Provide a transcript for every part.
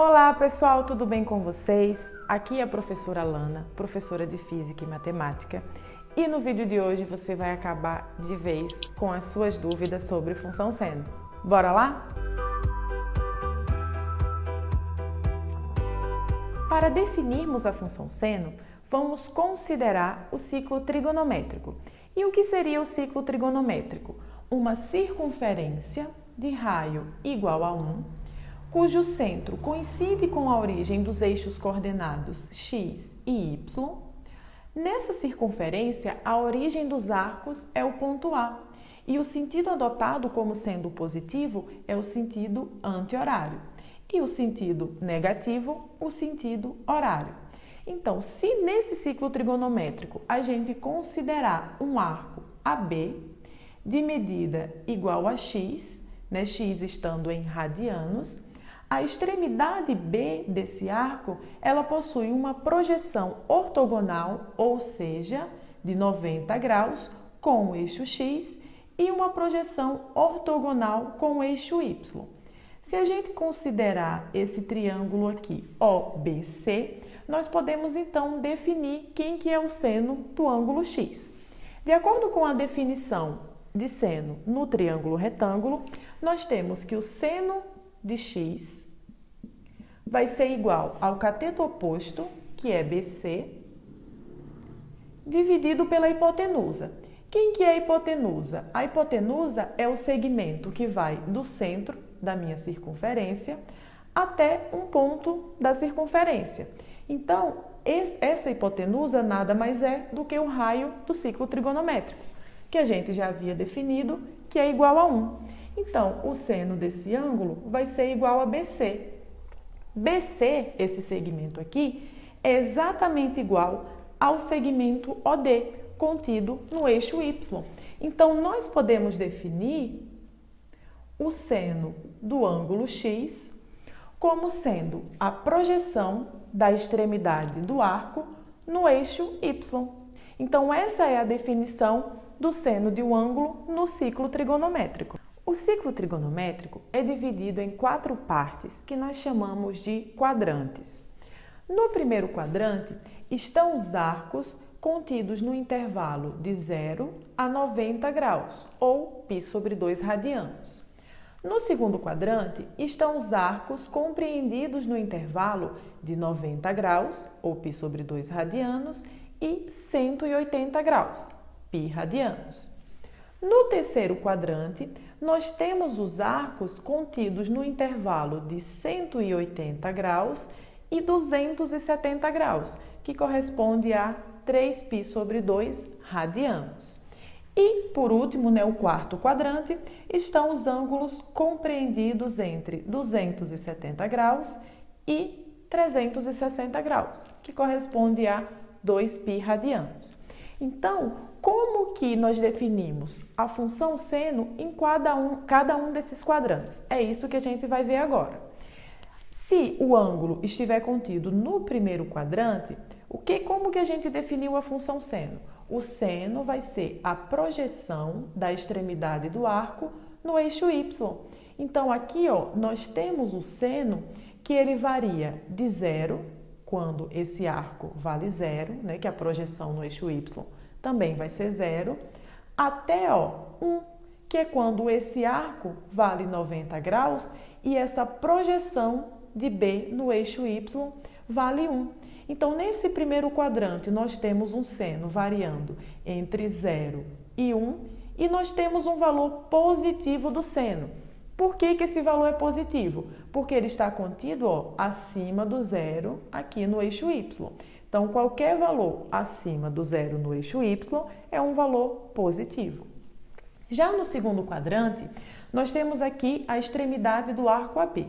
Olá pessoal, tudo bem com vocês? Aqui é a professora Lana, professora de Física e Matemática, e no vídeo de hoje você vai acabar de vez com as suas dúvidas sobre função seno. Bora lá? Para definirmos a função seno, vamos considerar o ciclo trigonométrico. E o que seria o ciclo trigonométrico? Uma circunferência de raio igual a 1, cujo centro coincide com a origem dos eixos coordenados x e y. Nessa circunferência, a origem dos arcos é o ponto A, e o sentido adotado como sendo positivo é o sentido anti-horário, e o sentido negativo, o sentido horário. Então, se nesse ciclo trigonométrico a gente considerar um arco AB de medida igual a x, x estando em radianos, a extremidade B desse arco, ela possui uma projeção ortogonal, ou seja, de 90 graus com o eixo x e uma projeção ortogonal com o eixo y. Se a gente considerar esse triângulo aqui, OBC, nós podemos então definir quem que é o seno do ângulo x. De acordo com a definição de seno no triângulo retângulo, nós temos que o seno de x vai ser igual ao cateto oposto, que é BC, dividido pela hipotenusa. Quem que é a hipotenusa? A hipotenusa é o segmento que vai do centro da minha circunferência até um ponto da circunferência. Então, essa hipotenusa nada mais é do que o raio do ciclo trigonométrico, que a gente já havia definido, que é igual a 1. Então, o seno desse ângulo vai ser igual a BC. BC, esse segmento aqui, é exatamente igual ao segmento OD, contido no eixo Y. Então, nós podemos definir o seno do ângulo X como sendo a projeção da extremidade do arco no eixo Y. Então, essa é a definição do seno de um ângulo no ciclo trigonométrico. O ciclo trigonométrico é dividido em 4 partes que nós chamamos de quadrantes. No primeiro quadrante estão os arcos contidos no intervalo de 0 a 90 graus, ou π sobre 2 radianos. No segundo quadrante estão os arcos compreendidos no intervalo de 90 graus, ou π sobre 2 radianos, e 180 graus, π radianos. No terceiro quadrante, nós temos os arcos contidos no intervalo de 180 graus e 270 graus, que corresponde a 3π sobre 2 radianos. E, por último, o quarto quadrante, estão os ângulos compreendidos entre 270 graus e 360 graus, que corresponde a 2π radianos. Então, como que nós definimos a função seno em cada um desses quadrantes? É isso que a gente vai ver agora. Se o ângulo estiver contido no primeiro quadrante, como que a gente definiu a função seno? O seno vai ser a projeção da extremidade do arco no eixo Y. Então, aqui nós temos o seno que ele varia de 0, quando esse arco vale 0, que a projeção no eixo Y também vai ser 0, até 1, que é quando esse arco vale 90 graus e essa projeção de B no eixo Y vale 1. Então, nesse primeiro quadrante, nós temos um seno variando entre 0 e 1 e nós temos um valor positivo do seno. Por que esse valor é positivo? Porque ele está contido acima do 0 aqui no eixo Y. Então, qualquer valor acima do 0 no eixo Y é um valor positivo. Já no segundo quadrante, nós temos aqui a extremidade do arco AB.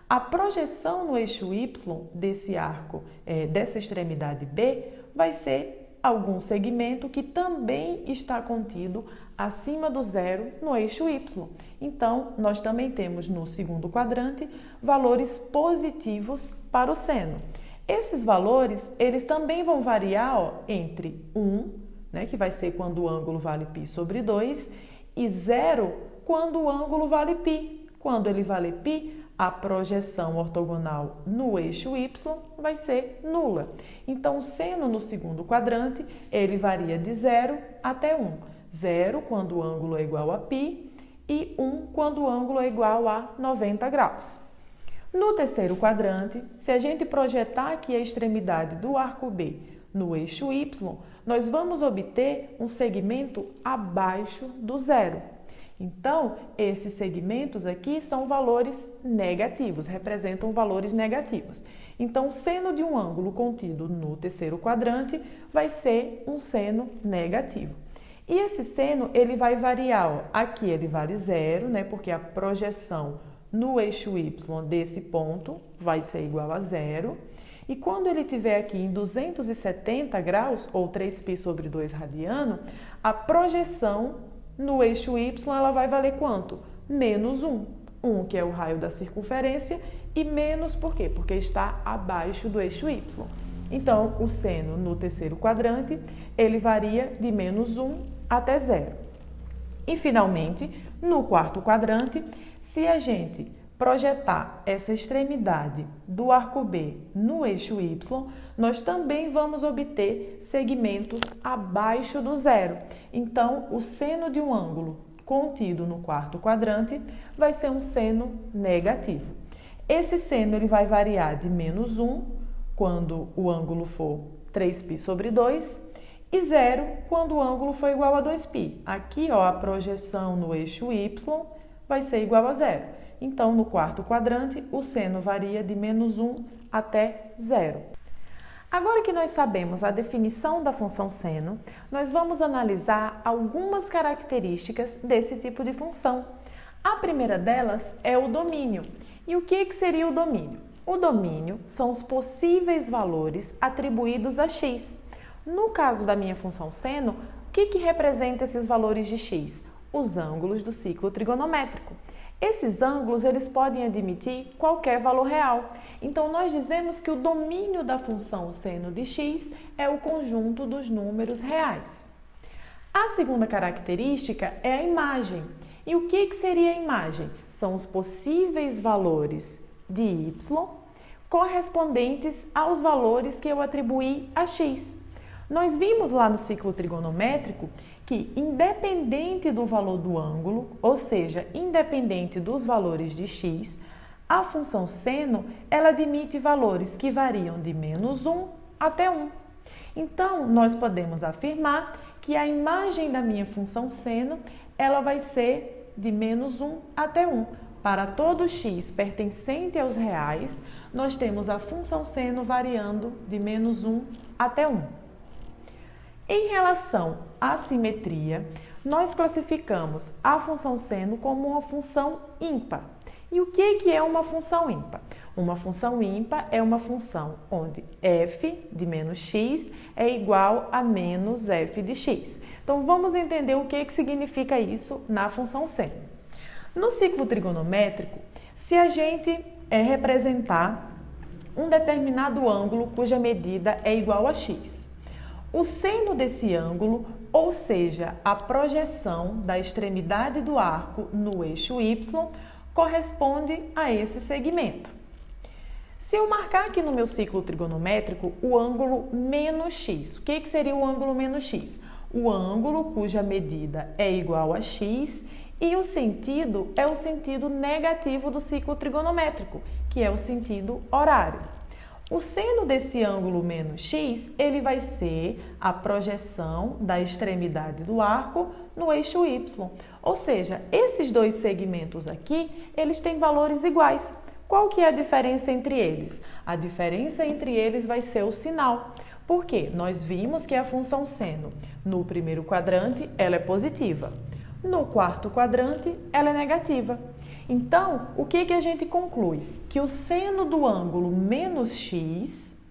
A projeção no eixo Y desse arco, dessa extremidade B, vai ser algum segmento que também está contido acima do 0 no eixo Y. Então, nós também temos no segundo quadrante valores positivos para o seno. Esses valores, eles também vão variar entre 1, que vai ser quando o ângulo vale π sobre 2, e 0, quando o ângulo vale π. Quando ele vale π, a projeção ortogonal no eixo y vai ser nula. Então, o seno no segundo quadrante, ele varia de 0 até 1. 0 quando o ângulo é igual a π e 1 quando o ângulo é igual a 90 graus. No terceiro quadrante, se a gente projetar aqui a extremidade do arco B no eixo y, nós vamos obter um segmento abaixo do zero. Então, esses segmentos aqui são valores negativos, representam valores negativos. Então, o seno de um ângulo contido no terceiro quadrante vai ser um seno negativo. E esse seno, ele vai variar, ó. Aqui ele vale 0, né, porque a projeção no eixo y desse ponto vai ser igual a 0. E quando ele estiver aqui em 270 graus, ou 3π sobre 2 radiano, a projeção no eixo y, ela vai valer quanto? Menos 1. 1, que é o raio da circunferência, e menos por quê? Porque está abaixo do eixo y. Então, o seno no terceiro quadrante, ele varia de menos 1 até 0. E, finalmente, no quarto quadrante, se a gente projetar essa extremidade do arco B no eixo y, nós também vamos obter segmentos abaixo do zero. Então, o seno de um ângulo contido no quarto quadrante vai ser um seno negativo. Esse seno ele vai variar de menos 1, quando o ângulo for 3π sobre 2, e 0, quando o ângulo for igual a 2π. Aqui, ó, a projeção no eixo y vai ser igual a 0. Então, no quarto quadrante, o seno varia de menos 1 até 0. Agora que nós sabemos a definição da função seno, nós vamos analisar algumas características desse tipo de função. A primeira delas é o domínio. E o que seria o domínio? O domínio são os possíveis valores atribuídos a x. No caso da minha função seno, o que representa esses valores de x? Os ângulos do ciclo trigonométrico. Esses ângulos, eles podem admitir qualquer valor real. Então, nós dizemos que o domínio da função seno de x é o conjunto dos números reais. A segunda característica é a imagem. E o que seria a imagem? São os possíveis valores de y correspondentes aos valores que eu atribuí a x. Nós vimos lá no ciclo trigonométrico que, independente do valor do ângulo, ou seja, independente dos valores de x, a função seno, ela admite valores que variam de menos 1 até 1. Então, nós podemos afirmar que a imagem da minha função seno, ela vai ser de menos 1 até 1. Para todo x pertencente aos reais, nós temos a função seno variando de menos 1 até 1. Em relação à simetria, nós classificamos a função seno como uma função ímpar. E o que é uma função ímpar? Uma função ímpar é uma função onde f de menos x é igual a menos f de x. Então, vamos entender o que significa isso na função seno. No ciclo trigonométrico, se a gente representar um determinado ângulo cuja medida é igual a x, o seno desse ângulo, ou seja, a projeção da extremidade do arco no eixo y, corresponde a esse segmento. Se eu marcar aqui no meu ciclo trigonométrico o ângulo menos x, o que seria o ângulo menos x? O ângulo cuja medida é igual a x e o sentido é o sentido negativo do ciclo trigonométrico, que é o sentido horário. O seno desse ângulo menos x, ele vai ser a projeção da extremidade do arco no eixo y. Ou seja, esses dois segmentos aqui, eles têm valores iguais. Qual que é a diferença entre eles? A diferença entre eles vai ser o sinal. Por quê? Nós vimos que a função seno no primeiro quadrante, ela é positiva. No quarto quadrante, ela é negativa. Então, o que a gente conclui? Que o seno do ângulo menos x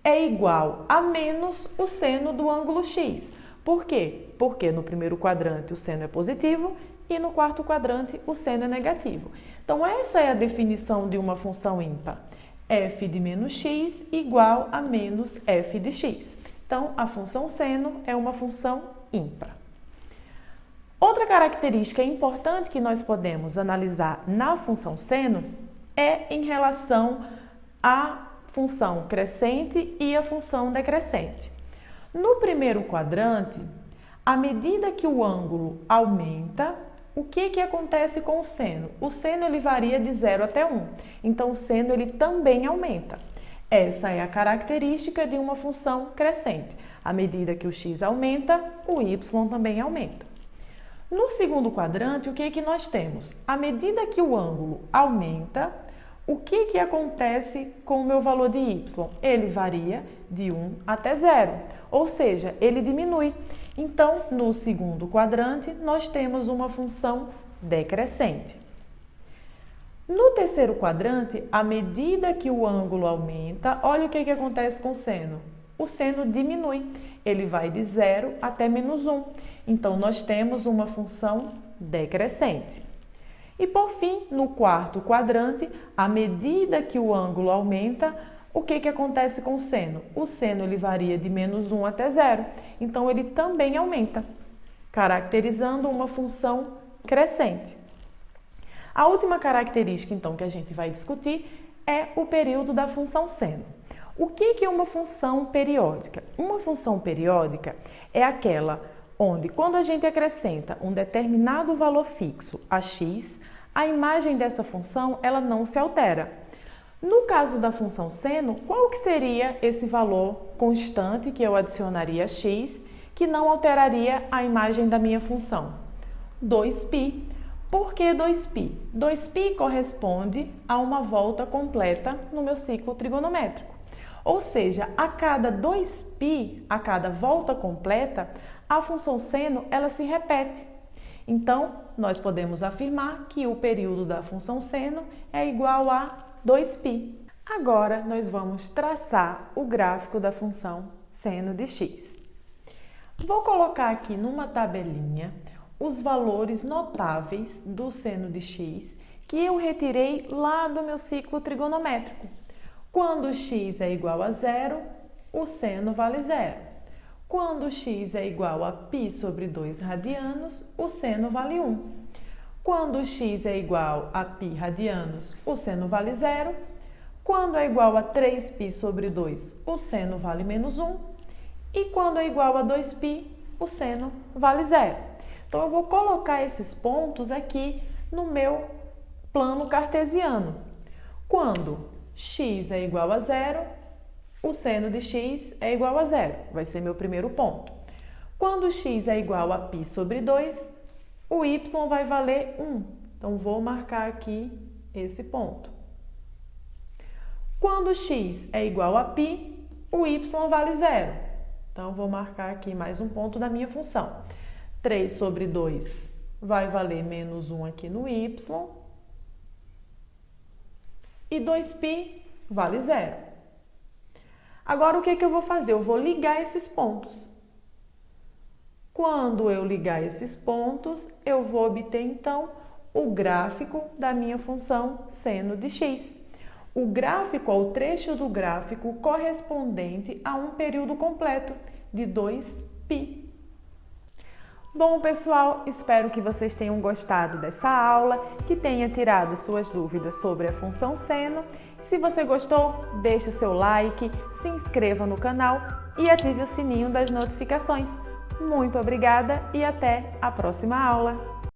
é igual a menos o seno do ângulo x. Por quê? Porque no primeiro quadrante o seno é positivo e no quarto quadrante o seno é negativo. Então, essa é a definição de uma função ímpar. F de menos x igual a menos f de x. Então, a função seno é uma função ímpar. Outra característica importante que nós podemos analisar na função seno é em relação à função crescente e a função decrescente. No primeiro quadrante, à medida que o ângulo aumenta, o que acontece com o seno? O seno ele varia de 0 até 1, então o seno ele também aumenta. Essa é a característica de uma função crescente. À medida que o x aumenta, o y também aumenta. No segundo quadrante, o que nós temos? À medida que o ângulo aumenta, o que acontece com o meu valor de y? Ele varia de 1 até 0, ou seja, ele diminui. Então, no segundo quadrante, nós temos uma função decrescente. No terceiro quadrante, à medida que o ângulo aumenta, olha o que acontece com o seno. O seno diminui, ele vai de 0 até menos 1. Então, nós temos uma função decrescente. E por fim, no quarto quadrante, à medida que o ângulo aumenta, o que acontece com o seno? O seno ele varia de menos 1 até 0, então ele também aumenta, caracterizando uma função crescente. A última característica, então, que a gente vai discutir é o período da função seno. O que é uma função periódica? Uma função periódica é aquela onde, quando a gente acrescenta um determinado valor fixo a x, a imagem dessa função ela não se altera. No caso da função seno, qual que seria esse valor constante que eu adicionaria a x, que não alteraria a imagem da minha função? 2π. Por que 2π? 2π corresponde a uma volta completa no meu ciclo trigonométrico. Ou seja, a cada 2π, a cada volta completa, a função seno ela se repete. Então, nós podemos afirmar que o período da função seno é igual a 2π. Agora, nós vamos traçar o gráfico da função seno de x. Vou colocar aqui numa tabelinha os valores notáveis do seno de x que eu retirei lá do meu ciclo trigonométrico. Quando x é igual a 0, o seno vale 0. Quando x é igual a π sobre 2 radianos, o seno vale 1. Quando x é igual a π radianos, o seno vale 0. Quando é igual a 3π sobre 2, o seno vale menos 1. E quando é igual a 2π, o seno vale 0. Então, eu vou colocar esses pontos aqui no meu plano cartesiano. Quando x é igual a 0, o seno de x é igual a 0. Vai ser meu primeiro ponto. Quando x é igual a π sobre 2, o y vai valer 1. Então, vou marcar aqui esse ponto. Quando x é igual a π, o y vale 0. Então, vou marcar aqui mais um ponto da minha função. 3 sobre 2 vai valer menos 1 aqui no y. E 2π vale 0. Agora, o que eu vou fazer? Eu vou ligar esses pontos. Quando eu ligar esses pontos, eu vou obter, então, o gráfico da minha função seno de x. O gráfico é o trecho do gráfico correspondente a um período completo de 2π. Bom, pessoal, espero que vocês tenham gostado dessa aula, que tenha tirado suas dúvidas sobre a função seno. Se você gostou, deixe seu like, se inscreva no canal e ative o sininho das notificações. Muito obrigada e até a próxima aula!